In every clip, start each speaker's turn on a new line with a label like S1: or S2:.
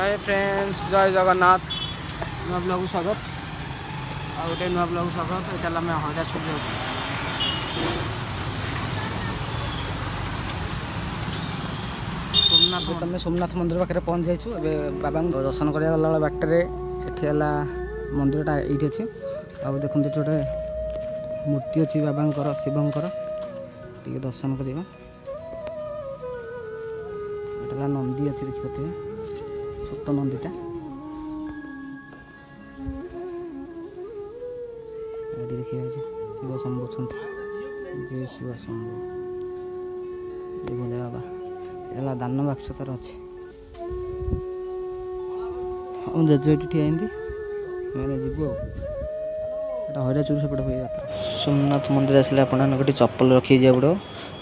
S1: Hi friends जय जगन्नाथ नुआ blog स्वागत आ गोटे नुआ ब्लॉग स्वागत ये आम हईरा सूर्य सोमनाथ तुम सोमनाथ मंदिर पाखे पहुँच जाइए बाबा दर्शन करा गला बाटर ये मंदिरटा ये अच्छी आ देखते गोटे मूर्ति अच्छी बाबा शिवंकर टे दर्शन करवा ये नंदी अच्छी देखिए छोट नंदीटा देखिए शिव शंभु जय शिव शंभु ये भले बाबा ये दान बाक्स तार अच्छे जेजे ठिया मैंने जीवु हईरा चूर सेपटे हुए जाता सोमनाथ मंदिर आसले आप चप्पल रखी जा पड़ो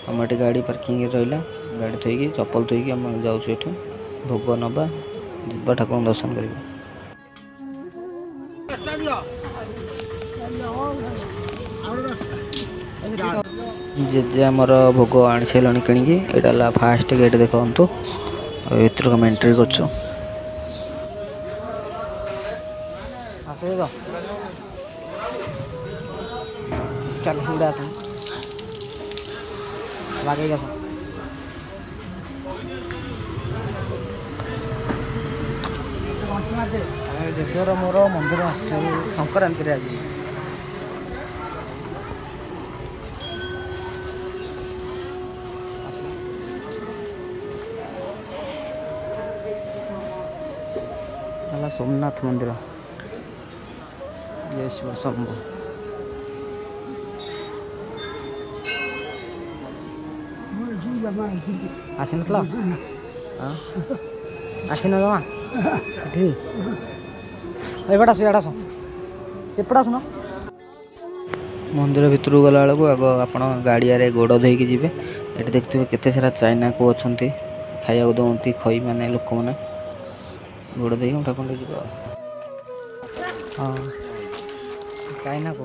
S1: आम ये गाड़ी पार्किंग रहा गाड़ी थोड़ी चप्पल थोड़ी आम जाऊँ भोग नवा जा ठाकुर दर्शन कर जे आमर भोग आनी सारे किणी यहाँ फास्ट गेट देखु भर को एंट्री कर जेजर मोर मंदिर आस संक्रांति आज सोमनाथ मंदिर जय शिव शंभु आसी ना आसी ना जमा एपटा आस इड़ा एपटा आसुन मंदिर भितर गला बेलू आग आप गाड़िया गोड़ धोईकी जी ये देखते केते सारा चाइना को अच्छा खाया दौंती खई मैंने लोक मैंने गोड़ दे ठाकुर जी हाँ चाइना को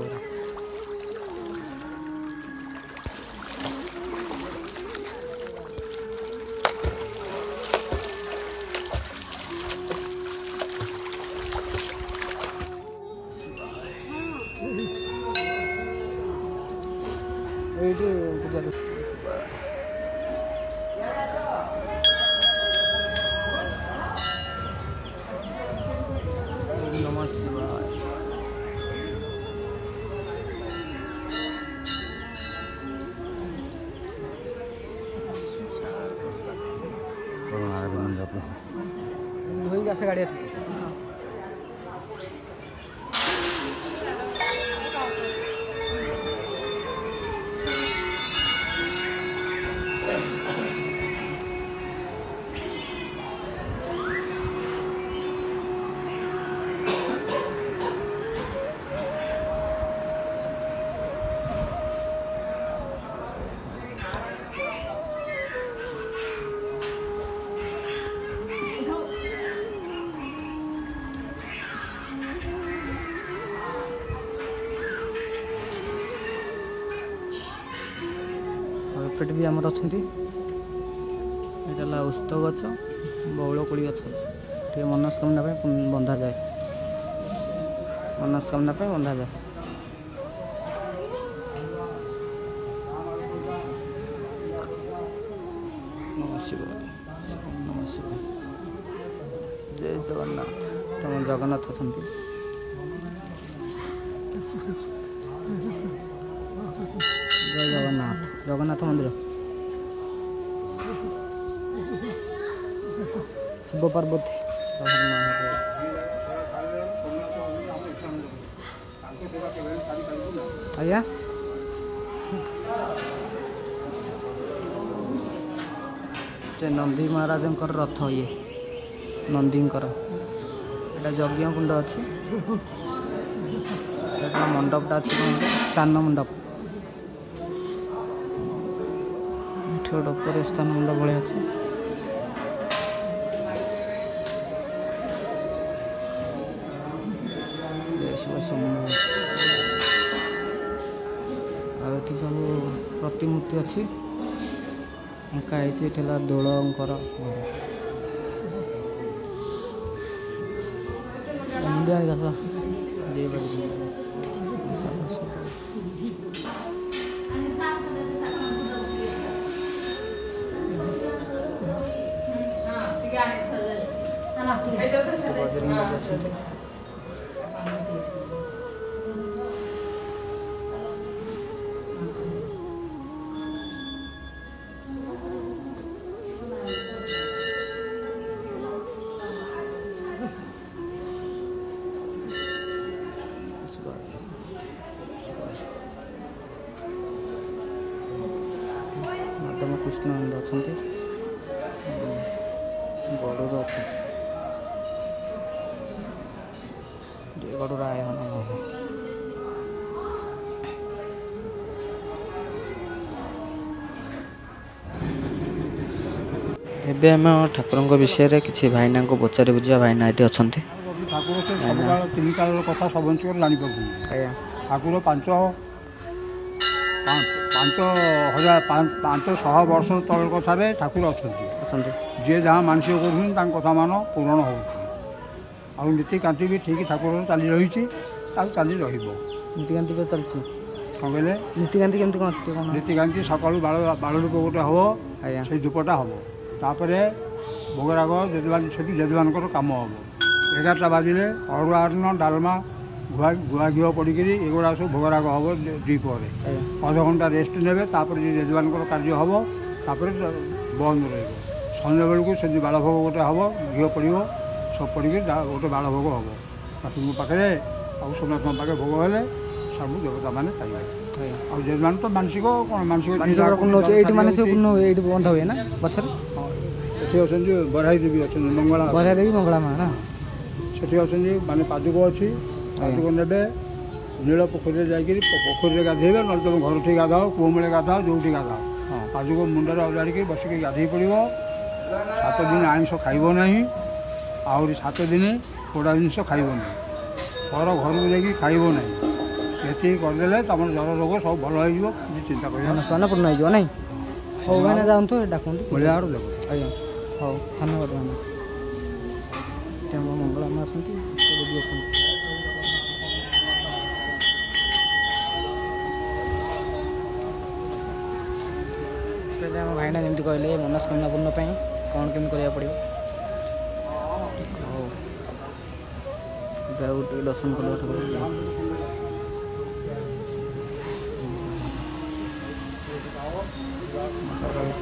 S1: नमः शिवाय गाड़ी एपट भी आमर अच्छा यहाँ उस्त गच बौल कोड़ी गच अच्छे मनस्कामना बंधा जाए मनस्कामना बंधा जाए नमः शिवाय नमः शिवाय जय जगन्नाथ तुम जगन्नाथ अच्छा जय जगन्नाथ जगन्नाथ मंदिर शिव पार्वती आज्ञा नंदी महाराज रथ ये नंदी यज्ञ कुंड अच्छी मंडपटा अच्छी स्थान मंडप गोटे स्थान मंडप भाई अच्छे सब प्रतिमूर्ति अच्छी अंका दोलंकर मुंडिया घास माधव कृष्ण अच्छा गरुड़ अच्छा गरुड़ आय ଏବେ ଆମେ ଠାକୁରଙ୍କ ବିଷୟରେ କିଛି ଭାଇନା को ପଚାରି ବୁଝିବା भाईना ଏଠି ଅଛନ୍ତି
S2: ଠାକୁର ସେ ସବୁକାଳ ତିନି କାଳର କଥା ସମସ୍ତଙ୍କର ଜାଣିପାରୁଛନ୍ତି
S1: ଆଜ୍ଞା
S2: ଠାକୁର 5,500 ବର୍ଷ ତଳ କଥାରେ ଠାକୁର ଅଛନ୍ତି ଯିଏ ଯାହା ମାନସିକ କରୁଛନ୍ତି ତାଙ୍କ କଥା ମାନ ପୂରଣ ହେଉଛି ଆଉ ନୀତିକାନ୍ତି ବି ଠିକ୍ ଠାକୁରର ଚାଲି ରହିଛି ଆଉ ଚାଲି ରହିବ
S1: ନୀତିକାନ୍ତି ଚାଲିଛି
S2: କ'ଣ କହିଲେ
S1: ନୀତିକାନ୍ତି କେମିତି କ'ଣ ଅଛି
S2: ନୀତିକାନ୍ତି ସକାଳୁ ବାଳ ରୂପ ଗୋଟେ ହେବ ସେଇ ଧୂପଟା ହେବ ତାପରେ ଭୋଗରାଗ ସେଠି ଜେଜେମାନଙ୍କର କାମ ହେବ 11ଟା ବାଜିଲେ ଅରୁଆ ଅନ୍ନ ଡାଲମା ଗୁଆ ଘିଅ ପଡ଼ିକିରି ଏଗୁଡ଼ା ସବୁ ଭୋଗରାଗ ହେବ ଦ୍ୱିପହରେ ଅଧଘଣ୍ଟା ରେଷ୍ଟ ନେବେ ତାପରେ ଜେଜେମାନଙ୍କର କାର୍ଯ୍ୟ ହେବ ତାପରେ ବନ୍ଦ ରହିବ ସନ୍ଧ୍ୟାବେଳକୁ ସେଠି ବାଳଭୋଗ ଗୋଟେ ହେବ ଘିଅ ପଡ଼ିବ ସବୁ ପଡ଼ିକି ଗୋଟେ ବାଳଭୋଗ ହେବ ଠାକୁରଙ୍କ ପାଖରେ ଆଉ ସୋମନାଥଙ୍କ ପାଖରେ ଭୋଗ ହେଲେ ସବୁ ଦେବତାମାନେ ପାଇବେ ଆଉ ଜେଜେମାନେ ତ ମାନସିକ କ'ଣ ମାନସିକ
S1: ଏଇଠି ବନ୍ଦ ହୁଏ ନା ପଛରେ
S2: ଏଠି ଅଛନ୍ତି ବରାଇ ଦେବୀ ଅଛନ୍ତି ବରାଇ
S1: ଦେବୀ ମଙ୍ଗଳା ମା ନା
S2: ସେଠି ଅଛନ୍ତି ମାନେ ପାଦୁକ ଅଛି ପାଦୁକ ନେବେ ନୀଳ ପୋଖରୀରେ ଯାଇକରି ପୋଖରୀରେ ଗାଧୋଇବେ ନହେଲେ ତୁମ ଘରଠି ଗାଧାଅ କୂଅମୂଳେ ଗାଧାଅ ଯେଉଁଠି ଗାଧାଅ ପାଦୁକ ମୁଣ୍ଡରେ ଅଜାଡ଼ିକି ବସିକି ଗାଧୋଇ ପଡ଼ିବ 7 ଦିନ ଆଇଁଷ ଖାଇବ ନାହିଁ ଆହୁରି 7 ଦିନ ପୋଡ଼ା ଜିନିଷ ଖାଇବ ନାହିଁ ଘର ଘରକୁ ଯାଇକି ଖାଇବ ନାହିଁ ଏତିକି କରିଦେଲେ ତୁମର ଜ୍ୱର ରୋଗ ସବୁ ଭଲ ହେଇଯିବ କିଛି ଚିନ୍ତା କରିବ
S1: ପୂର୍ଣ୍ଣ ହେଇଯିବ ନାଇଁ ହଉ ଭାଇନା ଯାଆନ୍ତୁ ଡାକନ୍ତୁ
S2: ବଢ଼ିଆ ଦେବ
S1: ଆଜ୍ଞା ହଉ ଧନ୍ୟବାଦ ଭାଇନା ମଙ୍ଗଳା ମା ଅଛନ୍ତି ଅଛନ୍ତି ଆମ ଭାଇନା ଯେମିତି କହିଲେ ମନସ୍କାମନା ପୂର୍ଣ୍ଣ ପାଇଁ କ'ଣ କେମିତି କରିବାକୁ ପଡ଼ିବ ହଉ ଏବେ ଆଉ ଟିକେ ଦର୍ଶନ କଲେ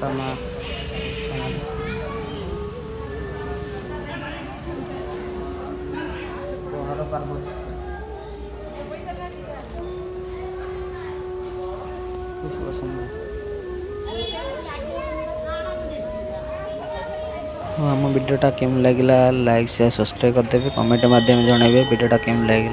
S1: ତା ମା आम वीडियोटा केम लगे लाइक शेयर सब्सक्राइब करदेवे कमेंट माध्यम जनइबे वीडियोटा केम लगे।